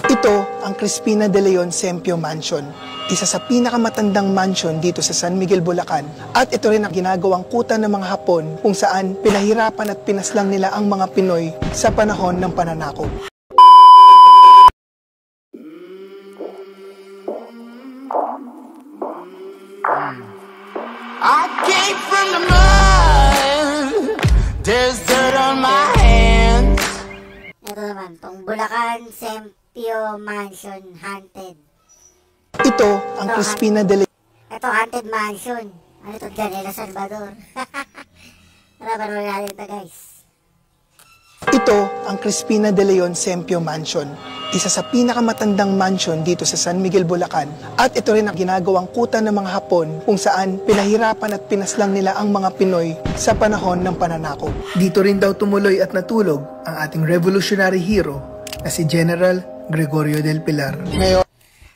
Ito ang Crispina de Leon Sempio Mansion, isa sa pinakamatandang mansion dito sa San Miguel, Bulacan. At ito rin ang ginagawang kuta ng mga Hapon kung saan pinahirapan at pinaslang nila ang mga Pinoy sa panahon ng pananakop. I came from the mud, there's dirt on my hands. Ito naman, tong Bulacan Sempio Mansion Haunted. Ito ang Crispina de Leon. Ito, Haunted Mansion. Ano ito dyan? El Salvador. Tara, panoorin natin ito, guys. Ito ang Crispina de Leon Sempio Mansion, isa sa pinakamatandang mansion dito sa San Miguel, Bulacan. At ito rin ang ginagawang kuta ng mga Hapon kung saan pinahirapan at pinaslang nila ang mga Pinoy sa panahon ng pananakop. Dito rin daw tumuloy at natulog ang ating revolutionary hero na si General Gregorio del Pilar. Ngayon,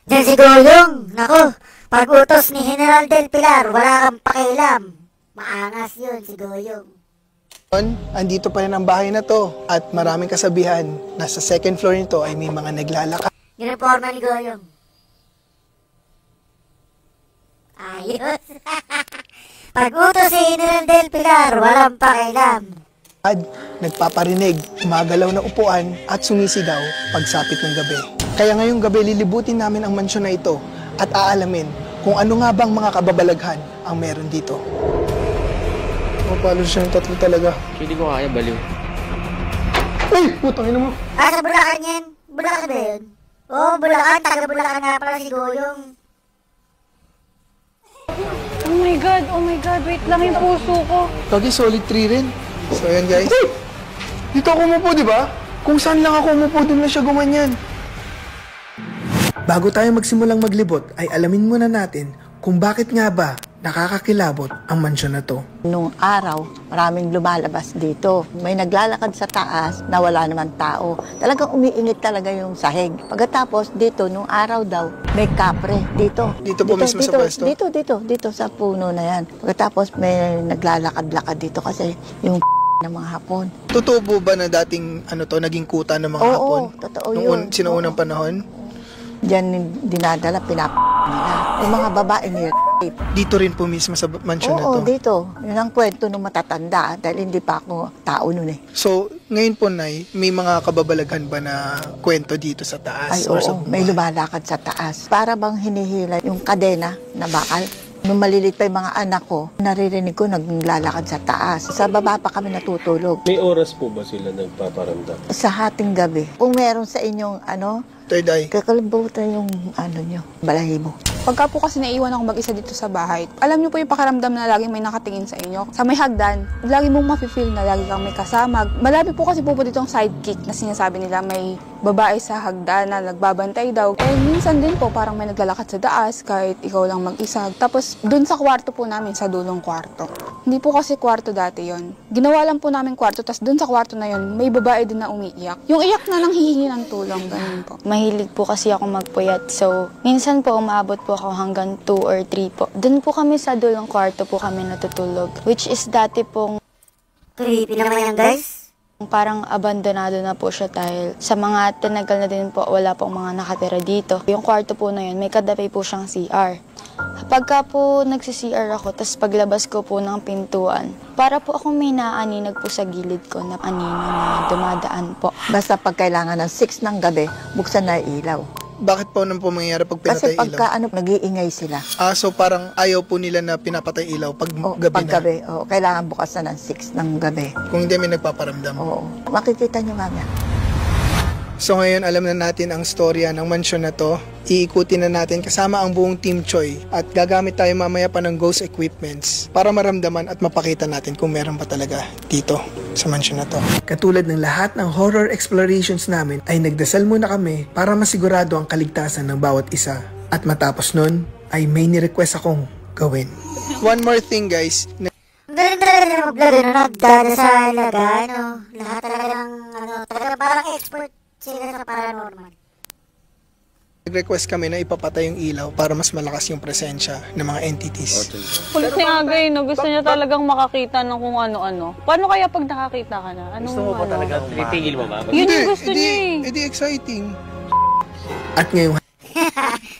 Diyan si Goyong! Naku, pag utos ni General del Pilar, wala kang pakialam. Maangas yun si Goyong. andito pa rin ang bahay na to at maraming kasabihan. Nasa second floor nito ay may mga naglalakad. Uniforma ni Goyong. Ayos. Pag utos si General del Pilar, walang pakialam. Nagpaparinig, umagalaw na upuan at sumisigaw pagsapit ng gabi. Kaya ngayong gabi lilibutin namin ang mansyon na ito at aalamin kung ano nga bang mga kababalaghan ang meron dito. Mapalo siyang tatlo talaga. Hindi ko kaya, baliw. Ay! Putang ina mo! Sa Bulacan yan? Bulacan ba yun? Oo, Bulacan. Taga Bulacan nga pala si Goyong. Oh my God, wait lang yung puso ko. Kagi, solid 3 rin. So yan guys. Hey! Dito ako umupo, di ba? Kung saan lang ako umupo, dun na siya gumanyan. Bago tayo magsimulang maglibot, ay alamin muna natin kung bakit nga ba nakakakilabot ang mansyon na to. Nung araw, maraming lumalabas dito. May naglalakad sa taas na wala naman tao. Talagang umiinit talaga yung sahig. Pagkatapos dito, nung araw daw, may kapre dito. Dito po mismo sa pwesto? Dito sa puno na yan. Pagkatapos may naglalakad-lakad dito kasi yung ng mga Hapon. Totoo po ba na dating naging kuta ng mga Hapon? Oo, totoo yun. Sinuunang panahon? Diyan dinadala, nila. Yung mga babae ni Dito rin po mismo sa mansion na to? Oo, dito. Yun ang kwento ng matatanda dahil hindi pa ako tao nun eh. So, ngayon po, Nay, may mga kababalaghan ba na kwento dito sa taas? Ay, oo, may lumalakad sa taas. Para bang hinihila yung kadena na bakal. Nung malilit pa yung mga anak ko, naririnig ko naglalakad sa taas. Sa baba pa kami natutulog. May oras po ba sila nagpaparamdam? Sa hating gabi. Kung meron sa inyong Third eye. kakalibutan yung nyo, balahibo. Pagka po kasi naiwan ako mag-isa dito sa bahay, alam niyo po yung pakaramdam na laging may nakatingin sa inyo. Sa may hagdan, lagi mong mafe-feel na lagi kang may kasama. Malapit po kasi po dito ang sidekick na sinasabi nila may babae sa hagdan na nagbabantay daw. Eh, minsan din po parang may naglalakad sa taas kahit ikaw lang mag-isa. Tapos, dun sa kwarto po namin, sa dulong kwarto. Hindi po kasi kwarto dati yon. Ginawa lang po namin kwarto, tapos dun sa kwarto na yon, may babae din na umiiyak. Yung iyak na nang hihingi ng tulong, ganun po. Mahilig po kasi ako magpuyat. So, minsan po umaabot po ako hanggang 2 or 3 po. Doon po kami sa dulong kwarto po kami natutulog. Which is dati pong Creepy naman yan, guys. parang abandonado na po siya dahil sa mga tinagal na din po wala pong mga nakatira dito. Yung kwarto po na yun, may kadapi po siyang CR. Pagka po nagsi-CR ako, tas paglabas ko po ng pintuan, para po akong may naaninag po sa gilid ko na anino na dumadaan po. Basta pag kailangan ng 6 ng gabi, buksan na yung ilaw. Bakit po nang po mangyayari pag pinatay Kasi pagka ilaw? nag-iingay sila. So parang ayaw po nila na pinapatay ilaw pag gabi Pag na? gabi, kailangan bukas na ng 6 ng gabi. Kung hindi may nagpaparamdam? Oo. Makikita nyo mamaya. So ngayon alam na natin ang storya ng mansyon na to. Iikutin na natin kasama ang buong Team Choi at gagamit tayo mamaya pa ng ghost equipments para maramdaman at mapakita natin kung meron pa talaga dito sa mansyon na to. Katulad ng lahat ng horror explorations namin ay nagdasal muna kami para masigurado ang kaligtasan ng bawat isa. At matapos nun ay may ni-request akong gawin. One more thing guys. Galing talaga na mag-vlog, nagdadasal, lahat talaga ng, talaga parang expert sila sa paranormal. Nag-request kami na ipapatay yung ilaw para mas malakas yung presensya ng mga entities. Kulit ni Agay, no? Gusto niya talagang makakita ng kung ano-ano. Paano kaya pag nakakita ka na? Anong, Gusto mo ba talaga? Titigil mo ba? Yun yung gusto niya eh. Hindi exciting. At ngayong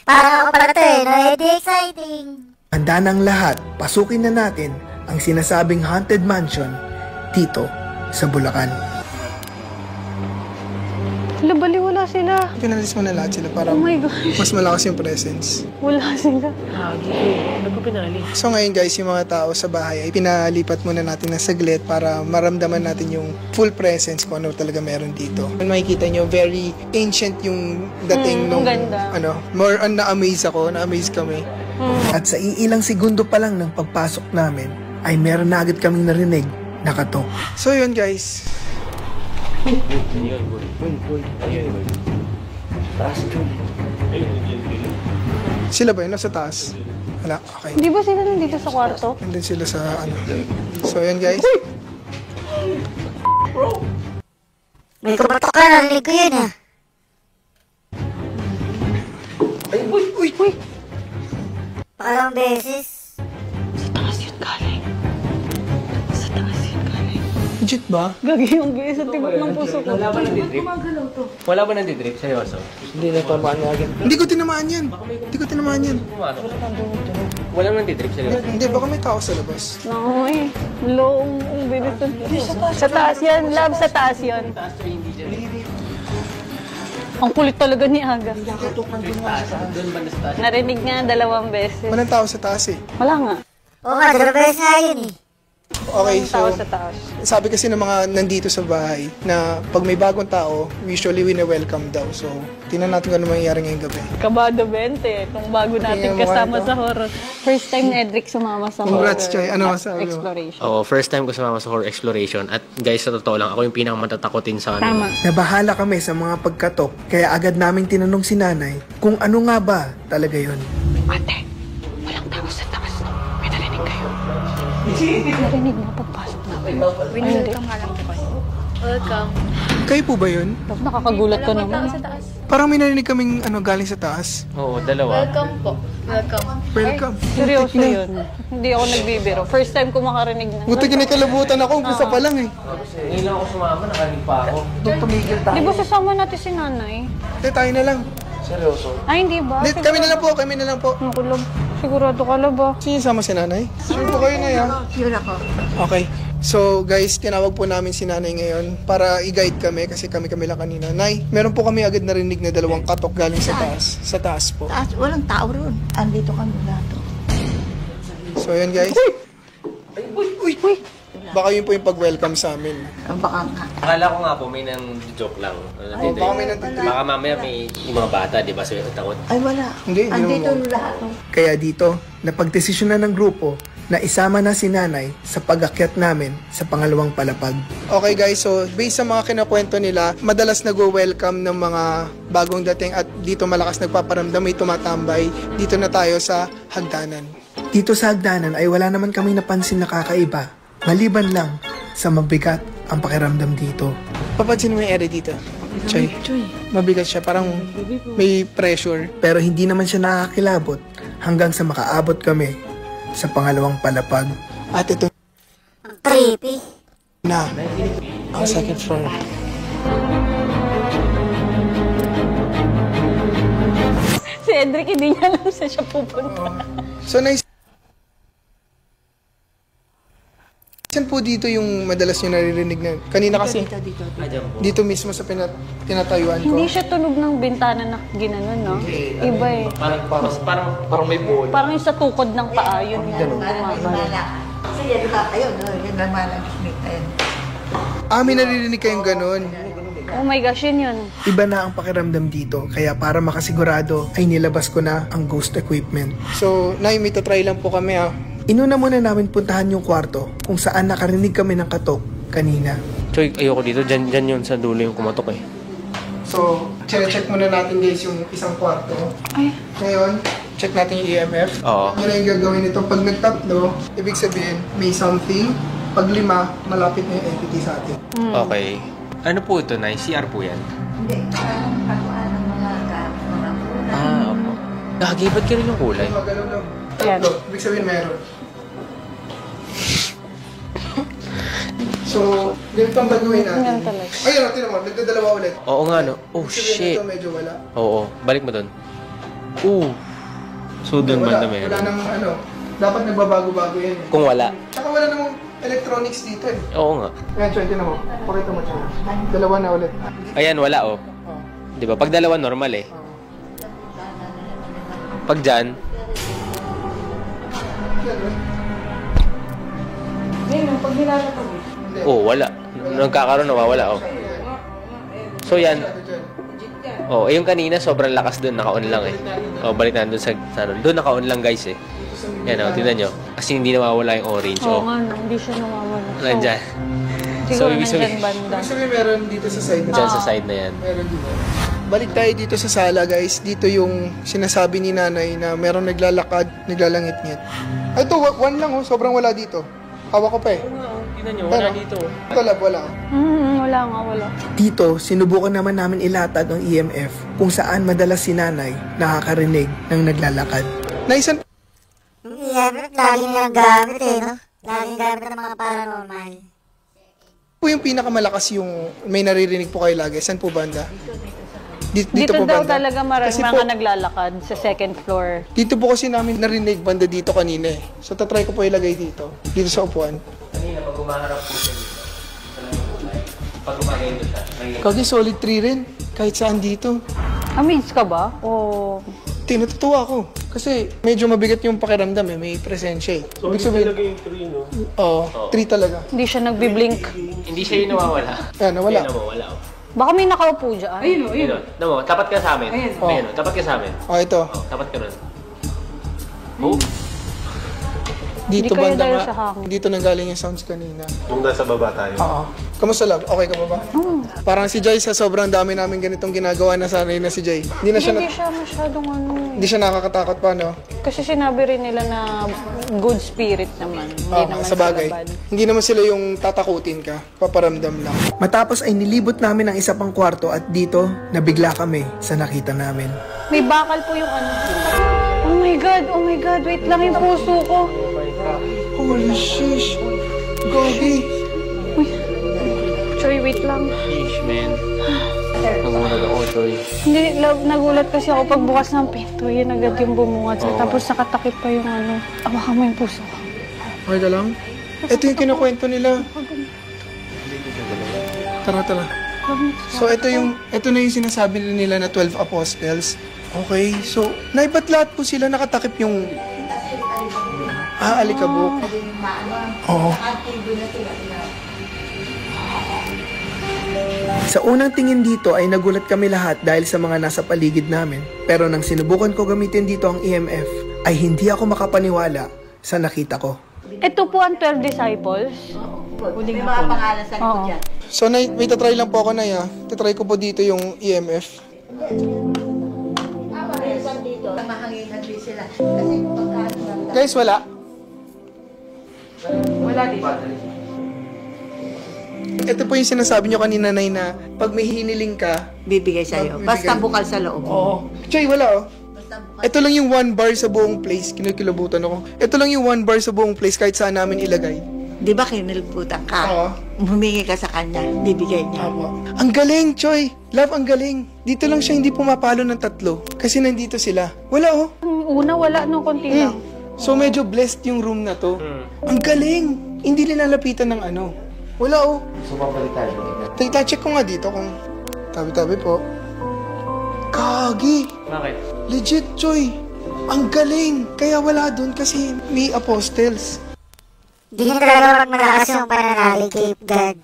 Parang ako pala to eh, no? Edi exciting. handa ng lahat, pasukin na natin ang sinasabing haunted mansion dito sa Bulacan. Hala, baliwala sila. Pinalis mo na lahat sila para Oh my God. mas malakas yung presence. Wala sila. So ngayon guys, yung mga tao sa bahay ay pinalipat muna natin ng saglit para maramdaman natin yung full presence kung ano talaga meron dito. Makikita nyo, very ancient yung dating nung ganda. more on na-amaze ako, na-amaze kami. At sa iilang segundo pa lang ng pagpasok namin, ay meron na agad kaming narinig na katok. So yun guys. Sila ba yun? Nasa taas? Wala, okay. Di ba sila nandito sa kwarto? Nandun sila sa ano. So yun guys. May kumatok ka, narinig ko yun ah. Uy! Pakalang beses. Legit ba? Gagi yung bilis sa tibok ng puso ko. Wala ba nandidrip? Seryoso? Hindi na tamaan na agad. Hindi ko tinamaan yan. Wala ba nandidrip? Seryoso? Hindi, baka may tao sa labas. No, eh. Low ang bilis ng puso. Sa taas yan, love, sa taas yan. Ang kulit talaga ni Aga. Narinig nga 2 beses. Walang tao sa taas eh. Wala nga. Oo nga, 2 beses nga yun eh. Okay, so Tao sa taas. sabi kasi ng mga nandito sa bahay na pag may bagong tao, usually wina-welcome daw. So, tingnan natin kung ano mangyayari ngayong gabi. Kabado 20, itong bago natin Tingnan mo kasama ito. sa horror. First time ni Edric sumama sa Congrats, horror Choy. Ano masabi mo? exploration. Oo, first time ko sumama sa horror exploration. At guys, sa totoo lang, ako yung pinakamatakotin sa Tama. Nabahala kami sa mga pagkatok, kaya agad naming tinanong si nanay kung ano nga ba talaga yon. Ate, walang tao sa taas. May narinig kayo. Narinig na pagpasok namin. Welcome nga lang po kayo. Welcome. Kayo po ba yun? Nakakagulat ka naman. Parang may narinig kaming galing sa taas. Oo, dalawa. Welcome po. Welcome. Welcome. Seryoso yun. Hindi ako nagbibiro. First time ko makarinig na. Buti kinakalabutan ako, umpisa pa lang eh. Ngayon lang ako sumama, nakanig pa ako. Doon tumigil tayo. Di ba sasama natin si nanay? Tayo na lang. Seryoso? Ay, hindi ba? Kami na lang po. Nakulog. Sigurado ka na ba? Sino sama si nanay? Sure po kayo na yan. Yun ako. Okay. So guys, tinawag po namin si nanay ngayon para i-guide kami kasi kami lang kanina. Nay, meron po kami agad narinig na 2 katok galing sa taas. Sa taas po. Taas, walang tao ron. Andito kami lahat. So yun guys. Uy! Baka yun po yung pag-welcome sa amin. Baka nga. Akala ko nga po, may nang joke lang. Oh, baka may nandito. Baka mamaya may yung mga bata, di ba? So, takot. Ay, wala. Hindi Andito naman. lahat. Kaya dito, napagdesisyonan ng grupo na isama na si nanay sa pag-akyat namin sa pangalawang palapag. Okay guys, so based sa mga kinakwento nila, madalas nag-welcome ng mga bagong dating at dito malakas nagpaparamdam, may tumatambay. Dito na tayo sa hagdanan. Dito sa hagdanan ay wala naman kami napansin na kakaiba. Maliban lang sa mabigat ang pakiramdam dito. Papansin mo yung area dito? Choy. Mabigat siya, parang may pressure. Pero hindi naman siya nakakilabot hanggang sa makaabot kami sa pangalawang palapag. At ito Creepy. na ang second floor. Si Edric, hindi niya alam saan siya pupunta. So nice. Saan po dito yung madalas nyo naririnig na kanina kasi dito mismo sa tinatayuan ko. Hindi siya tunog ng bintana na ginanon, no? Iba eh. Parang may ball. Parang yung sa tukod ng paa, yun nga. Bumabalik. Kasi yan ba kayo, no? Yun naman ang smita yan. May naririnig kayong ganun. Oh my gosh, yun. Iba na ang pakiramdam dito, kaya para makasigurado ay nilabas ko na ang ghost equipment. So, Nay, may tatry lang po kami ha. Inuna muna namin puntahan yung kwarto kung saan nakarinig kami ng katok kanina. Choy, ayoko dito. Diyan yun sa dulo yung kumatok eh. So, check muna natin guys yung isang kwarto. Ay. Ngayon, check natin yung EMF. Oo. Ano yung gagawin nito? Pag nagtatlo, ibig sabihin, may something. Pag 5, malapit na yung entity sa atin. Okay. Ano po ito, Nay? CR po yan? Hindi, pagkuhan ng mga una. Opo. Gagi, ba't ka rin yung kulay? Magalaw lang. Yan. Tatlo, ibig sabihin meron. So, ganito ang gagawin natin. Ganun talaga. Ayun, tinan mo, nagdadalawa ulit. Oo nga, no? Oh, Ibig sabihin shit. Ito medyo wala. Oo, balik mo dun. So, dun Wala, banda meron. wala nang dapat nagbabago-bago yan. Kung wala. Tsaka wala namang electronics dito eh. Oo nga. Ayan, Choy, tinan mo. Pakita mo, Choy. Dalawa na ulit. Ayan, wala, oh. Di ba? Pag dalawa, normal eh. Pag dyan, Ngayon, pag nilalakad oh, wala. Nagkakaroon, nawawala, oh. So, yan. Oh, yung kanina, sobrang lakas dun. Naka-on lang eh. Oh, balik na dun sa ano. Dun naka-on lang, guys eh. Yan, oh, tingnan nyo. Kasi hindi nawawala yung orange, Oo oh. nga, no, hindi siya nawawala. Nandyan. Siguro ibig nandyan sabihin- banda. Ibig sabihin meron dito sa side na. Dyan sa side na yan. Meron dito. Balik tayo dito sa sala, guys. Dito yung sinasabi ni nanay na meron naglalakad, naglalangit-ngit. Ay, ito, one lang, oh. Sobrang wala dito. Hawak ko pa eh. Tingnan nyo, Pero, ito lab, wala. Wala nga, wala. Dito, sinubukan naman namin ilatag ang EMF kung saan madalas si nanay nakakarinig ng naglalakad. Naisan Yung EMF, lagi nilang gamit eh, no? Laging gamit ng mga paranormal. po yung pinakamalakas yung may naririnig po kayo lagi? Saan po banda? Dito po daw banda? talaga marami Kasi mga po, naglalakad sa second floor. dito po kasi namin narinig banda dito kanina eh. So tatry ko po ilagay dito. Dito sa upuan. Kanina, pag umaharap po siya dito. Pag umagendo siya. Kagi solid 3 rin. Kahit saan dito. Amazed ka ba? O Tinatutuwa ako. Kasi medyo mabigat yung pakiramdam eh. May presensya eh. Ibig sabihin, talaga yung 3, no? Oo, 3 talaga. hindi siya nagbiblink? Hindi siya yung nawawala. Ayan, nawala. Ayan, nawawala, oh. Baka may nakaupo dyan. Ayun, oh. Tapat ka sa amin. Ayun, oh. Tapat ka sa amin. Oh, ito. Oh, tapat ka nun. Oh. Dito Hindi kayo banda dahil nga. sa hangin. Dito nanggaling yung sounds kanina. Kung nasa baba tayo. Oo. Kamusta lang? Okay ka ba ba? Parang si Jay sa sobrang dami namin ganitong ginagawa na sanay na si Jay. Hindi na siya, Hindi siya masyadong ano. hindi siya nakakatakot pa, no? Kasi sinabi rin nila na good spirit naman. Hindi Oo, naman sa bagay. sila bad. Hindi naman sila yung tatakutin ka. Paparamdam lang. Matapos ay nilibot namin ang isa pang kwarto at dito, nabigla kami sa nakita namin. May bakal po yung ano. Oh my God, wait lang yung puso ko. Holy shish! Gogi! Choy, wait lang. Sheesh, man. Nagulat ako, Choy. Hindi, nagulat kasi ako pagbukas ng pinto. Yun agad yung bumungat. Oo. Tapos nakatakip pa yung ano. Awakan mo yung puso ko. Okay ka lang? Ito yung kinukwento nila. Tara. So ito na yung sinasabi nila na 12 apostles. Okay, so naiba't lahat po sila nakatakip yung alikabok. Oo. Sa unang tingin dito ay nagulat kami lahat dahil sa mga nasa paligid namin. Pero nang sinubukan ko gamitin dito ang EMF, ay hindi ako makapaniwala sa nakita ko. Ito po ang 12 disciples. May mga pangalan sa likod yan. So, may tatry lang po ako na ya. Tatry ko po dito yung EMF. Mahanginan din sila. Kasi pagkaan Guys, wala. Wala dito. Ito po yung sinasabi nyo kanina, Nay, na pag may hiniling ka, bibigay sa'yo. Bibigay. Basta bukal sa loob. oo. Choy, wala oh. Ito lang yung 1 bar sa buong place. Kinukilabutan ako. Ito lang yung 1 bar sa buong place kahit saan namin ilagay. Di ba kinilbutan ka? Oo. Humingi ka sa kanya, bibigay niya. Ang galing, Choy. Love, ang galing. Dito lang siya hindi pumapalo ng 3. Kasi nandito sila. Wala oh. Ang una, wala nung konti lang. So medyo blessed yung room na to. Ang galing. Hindi linalapitan ng ano. Wala oh. So, papalik tayo. Check ko nga dito kung tabi-tabi po. Kagi. Bakit? Legit, Choy. Ang galing. Kaya wala dun kasi may apostles. Hindi niya talaga malakas yung pananalig kay God.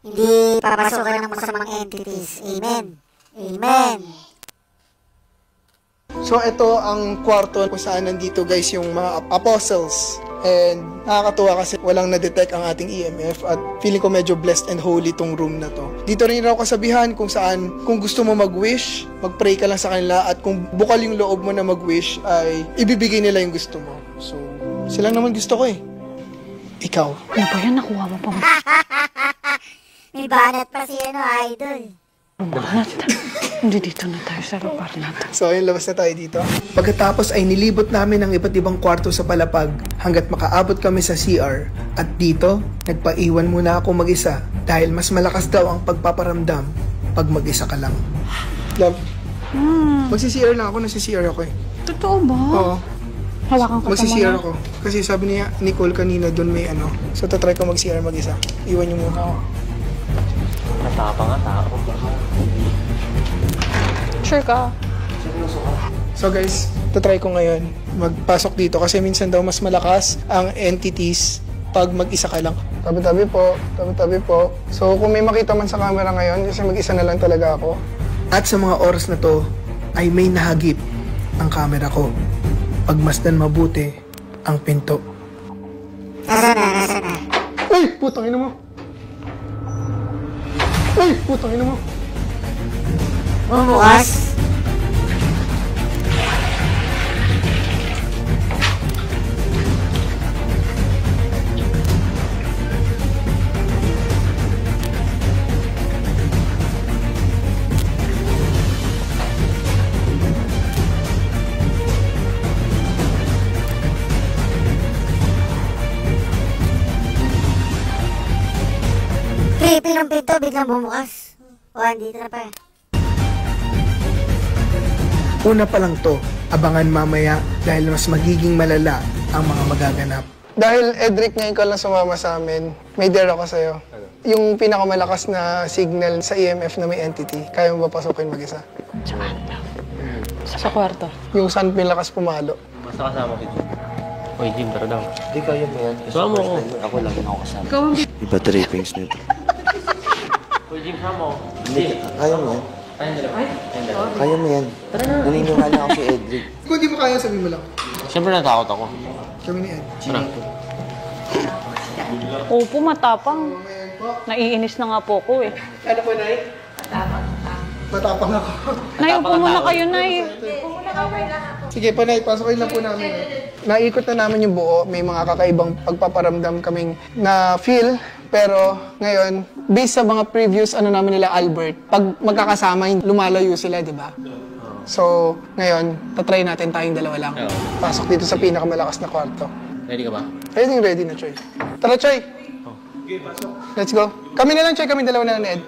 Hindi papasokan ng masamang entities. Amen. Amen. So ito ang kwarto kung saan nandito guys yung mga apostles. And nakakatuwa kasi walang na-detect ang ating EMF at feeling ko medyo blessed and holy tong room na to. Dito rin raw kasabihan kung saan kung gusto mo mag-wish, mag-pray ka lang sa kanila at kung bukal yung loob mo na mag-wish ay ibibigay nila yung gusto mo. So sila naman gusto ko eh. Ikaw. Ano ba yan? Nakuha mo pa. May banat pa si idol. Hindi dito na tayo sa lugar natin. So ayun, labas na tayo dito. Pagkatapos ay nilibot namin ang iba't ibang kwarto sa palapag hanggat makaabot kami sa CR. At dito, nagpaiwan muna ako mag-isa dahil mas malakas daw ang pagpaparamdam pag mag-isa ka lang. Love, magsi-CR lang ako, nasi-CR ako eh. Totoo ba? Oo, Hawakan ko magsi-CR ako. Kasi sabi niya, Nicole kanina doon may ano. So tatry ko mag-CR mag-isa. Iwan niyo muna ako. Natapa nga tao. Sure ka? So guys, tatry ko ngayon magpasok dito kasi minsan daw mas malakas ang entities pag mag-isa ka lang. Tabi-tabi po, tabi-tabi po. So kung may makita man sa camera ngayon, kasi mag-isa na lang talaga ako. At sa mga oras na to, ay may nahagip ang camera ko. Pagmasdan mabuti ang pinto. Nasa na? Ay! Putang ina mo! Ay! Putang ina mo! Bumukas? Creepy ng pinto, biglang bumukas. O, andito na pa eh. Una pa lang to, abangan mamaya dahil mas magiging malala ang mga magaganap. Dahil Edric ngayon ka lang sumama sa amin, may dare ako sa'yo. Yung pinakamalakas na signal sa EMF na may entity, kaya mo ba pasukin mag-isa? Sa kwarto. Yung saan pinakas pumalo. Basta kasama ko si Jim. Uy, Jim, tara daw. Hindi kaya mo yan. Sama mo ako. Ako lang yung ako kasama. Ikaw ang Iba trippings nito. Uy, Jim, sama ako. Hindi, kaya mo yan. Kaya mo yan. Naniniwala ako si Edric. Kung di mo kaya, sabihin mo lang. Siyempre natakot ako. Kami ni Ed. Tara. Opo, matapang. Naiinis na nga po ko eh. Ano po, Nay? Matapang ako. Nay, upo muna kayo, Nay. Sige po, Nay, pasokin lang po namin. Naikot na namin yung buo. May mga kakaibang pagpaparamdam kaming na-feel. Pero ngayon, based sa mga previous namin nila Albert, pag magkakasama, lumalayo sila, di ba? So, ngayon, tatry natin tayong dalawa lang. Pasok dito sa pinakamalakas na kwarto. Ready ka ba? Ready na, Choy. Tara, Choy! Let's go. Kami na lang, Choy. Kami dalawa na lang, Ed.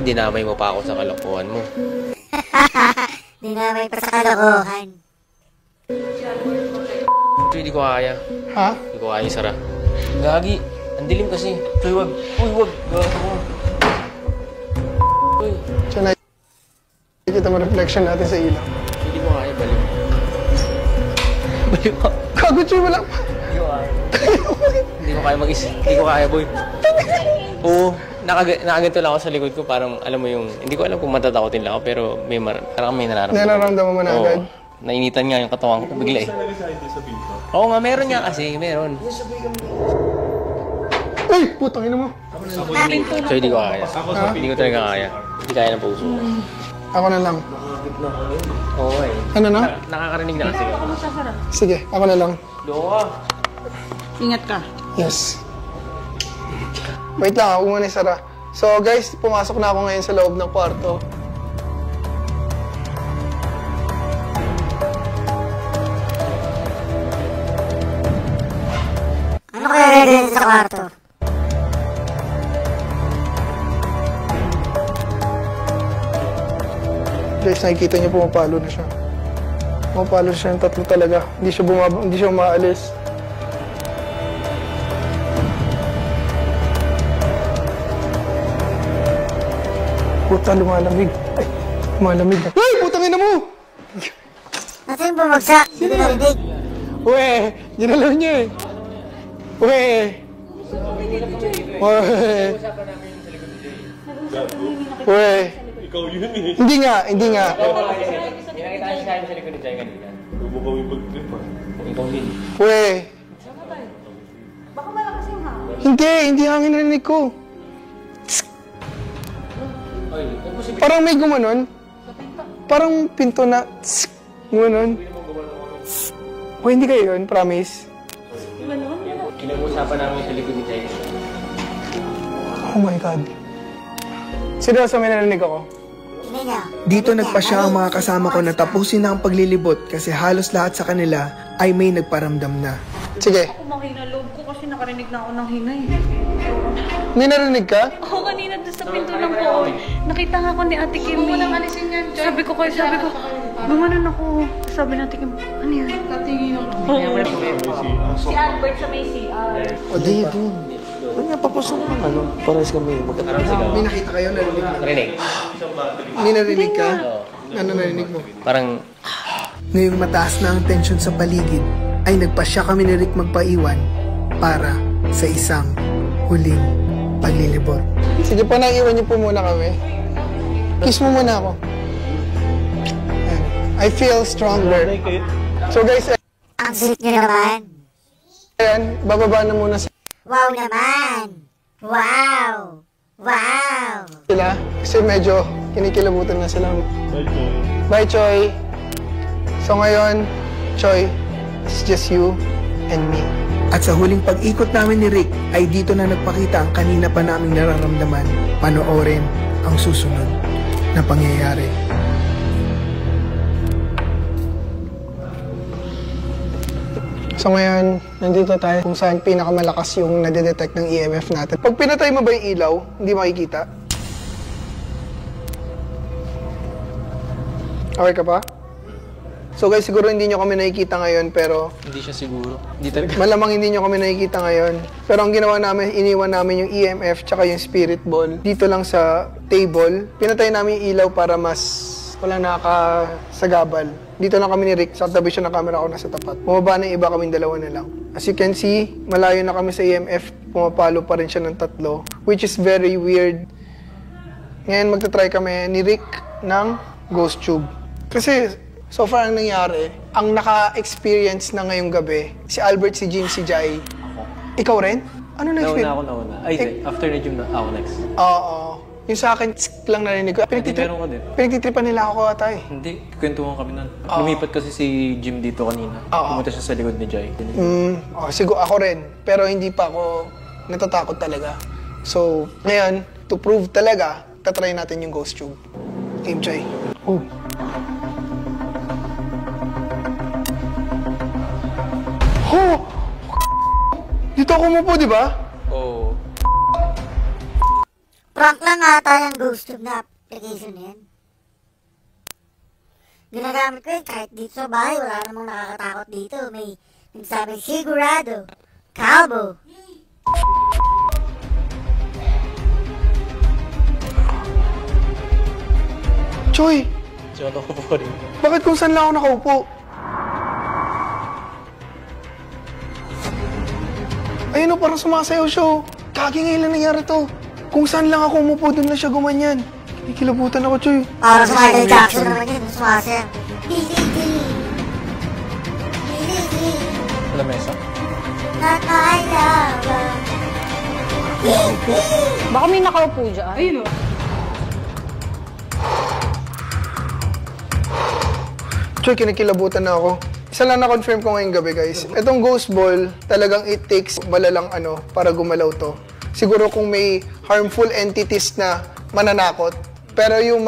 Dinamay mo pa ako sa kalokohan mo. Dinamay pa sa kalokohan. Hindi ko kaya. Ha? Hindi ko kaya isara. Gagi, ang dilim kasi. Uy, wag. Uy, wag. Gago mo. Uy. Choy, nakikita mo reflection natin sa ilaw. Hindi ko kaya, baliw. Baliw ka. Gago, Choy, wala pa. Hindi ko kaya. Hindi ko kaya mag-isip. Hindi ko kaya, boy. Oo. Nakaganto lang ako sa likod ko. Parang, alam mo yung, hindi ko alam kung matatakotin lang ako, pero parang may nararamdaman. Nararamdaman mo na agad? Nainitan nga yung katawan ko bigla eh. Oo nga, meron nga kasi, meron. Ay! Putang ina mo! So, hindi ko kaya. Hindi ko talaga kaya. Hindi kaya ng puso. Ako na lang. Oo eh. Ano na? Nakakarinig na kasi. Sige, ako na lang. Loko ka. Ingat ka. Yes. Wait lang, ako muna isara. So guys, pumasok na ako ngayon sa loob ng kwarto. Ano kaya ready sa kwarto? Guys, nakikita niyo pumapalo na siya. Pumapalo siya ng tatlo talaga. Hindi siya umaalis. Puta, lumalamig. Ay, lumalamig na. Ay, putang ina mo! Nasaan yung bumagsak? Hindi narinig. Uwe, ginalaw niya eh. Uwe. Uwe. Uwe. Ikaw yun eh. Hindi nga. May nakita kasi kaya sa likod ni Jai kanina. Huwag kami mag-trip ah. Ikaw din. Uwe. Hindi hangin narinig ko. Parang may gumanon. Parang pinto na gumanon. O, hindi kayo yun, promise. Kinag-usapan namin sa likod ni Jai. Oh my God. Seryoso, may narinig ako. Dito nagpasya ang mga kasama ko na tapusin na ang paglilibot kasi halos lahat sa kanila ay may nagparamdam na. Sige. Ako mahina loob ko kasi nakarinig na ako ng hinay. May narinig ka? Oo, kanina doon sa pinto ng pool. Nakita nga ako ni Ate Kim. Huwag mo nang alisin yan, Joy. Sabi ko, gumanon ako. Sabi ni Ate Kim, ano yan? Tatingin ako. Oo. Si Albert sa may CR. O, di, yun. Ba't nga papasok ng ano? Pares kami magkatabi. May nakita kayo, narinig mo? Narinig. May narinig ka? Ano narinig mo? Parang, Ngayong mataas na ang tensyon sa paligid, ay nagpasya kami ni Rick magpaiwan para sa isang huling paglilibot. Sige po, naiwan niyo po muna kami. Kiss mo muna ako. Ayan. I feel stronger. So guys, Ang sweet nyo naman. ayan, bababa na muna Wow naman. Wow. Wow. sila kasi medyo kinikilabutan na sila. Bye, Choy. So ngayon, Choy, it's just you and me. At sa huling pag-ikot namin ni Rick ay dito na nagpakita ang kanina pa naming nararamdaman. Panoorin ang susunod na pangyayari. So ngayon, nandito tayo kung saan pinakamalakas yung nadedetect ng EMF natin. Pag pinatay mo ba yung ilaw, hindi makikita? Okay ka pa? So guys, siguro hindi nyo kami nakikita ngayon, pero Hindi siya siguro. Hindi talaga. malamang hindi nyo kami nakikita ngayon. Pero ang ginawa namin, iniwan namin yung EMF tsaka yung spirit ball dito lang sa table. Pinatay namin yung ilaw para mas walang nakakasagabal. Dito lang kami ni Rick, sa tabi siya ng camera ko nasa tapat. Bumaba na yung iba, kaming dalawa na lang. As you can see, malayo na kami sa EMF, pumapalo pa rin siya ng 3, which is very weird. Ngayon magta-try kami ni Rick ng ghost tube. Kasi so far ang nangyari, ang naka-experience na ngayong gabi, si Albert, si Jim, si Jai. Ikaw rin? Ano na-experience? Nauna. Ay, after na Jim, ako next. Oo. Yung sa akin, lang narinig ko. Meron ka din. Pinagtitripan nila ako ata eh. Hindi, kwentuhan kami nun. Lumipat kasi si Jim dito kanina. Pumunta siya sa likod ni Jai. Siguro ako rin. Pero hindi pa ako natatakot talaga. So, ngayon, to prove talaga, tatry natin yung ghost tube. Team Jai. Oh. Oh! Dito ako umupo, di ba? Oo. Prank lang ata yung ghost tube na application na yan. Ginagamit ko yun kahit dito sa bahay, wala namang nakakatakot dito. May nagsabing sigurado, kalbo. Choy! Diyan ako po rin. Bakit kung saan lang ako nakaupo? Ayun o, parang sumasayaw siya o. Kagi ngayon lang nangyari to. Kung saan lang ako umupo, doon na siya gumanyan. Kikilabutan ako, Choy. Para sa Michael Jackson naman yun, sumasayaw. Lamesa. Not my lover. Baka may nakaupo dyan. Ayun o. Choy, kinikilabutan na ako. Isa lang na-confirm ko ngayong gabi, guys. Itong ghost ball, talagang it takes malalang para gumalaw to. Siguro kung may harmful entities na mananakot, pero yung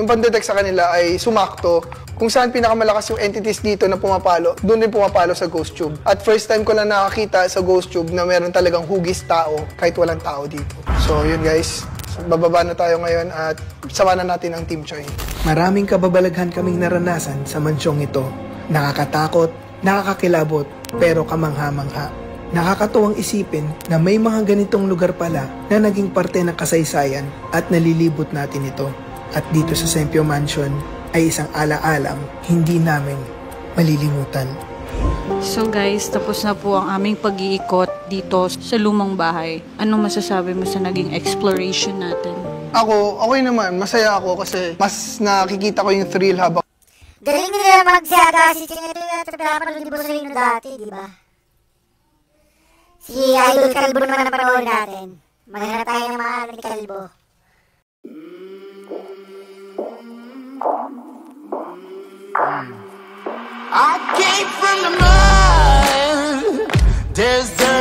pandetect sa kanila ay sumakto, kung saan pinakamalakas yung entities dito na pumapalo, doon din pumapalo sa ghost tube. At first time ko lang nakakita sa ghost tube na meron talagang hugis tao kahit walang tao dito. So yun guys, bababa na tayo ngayon at sama na natin ang Team Choy. Maraming kababalaghan kaming naranasan sa mansyong ito. Nakakatakot, nakakakilabot, pero kamangha-mangha. Nakakatuwang isipin na may mga ganitong lugar pala na naging parte ng kasaysayan at nalilibot natin ito. At dito sa Sempio Mansion ay isang alaalang hindi namin malilimutan. So guys, tapos na po ang aming pag-iikot dito sa lumang bahay. Anong masasabi mo sa naging exploration natin? Ako, okay naman. Masaya ako kasi mas nakikita ko yung thrill habang Galing nila magsiyaga si Ching. Ito yung pinapanood ni Bosolino dati, di ba? Si Idol Kalbo naman ang panahon natin. Maghanap tayo ng mga ni Kalbo. I came from the mud. There's dirt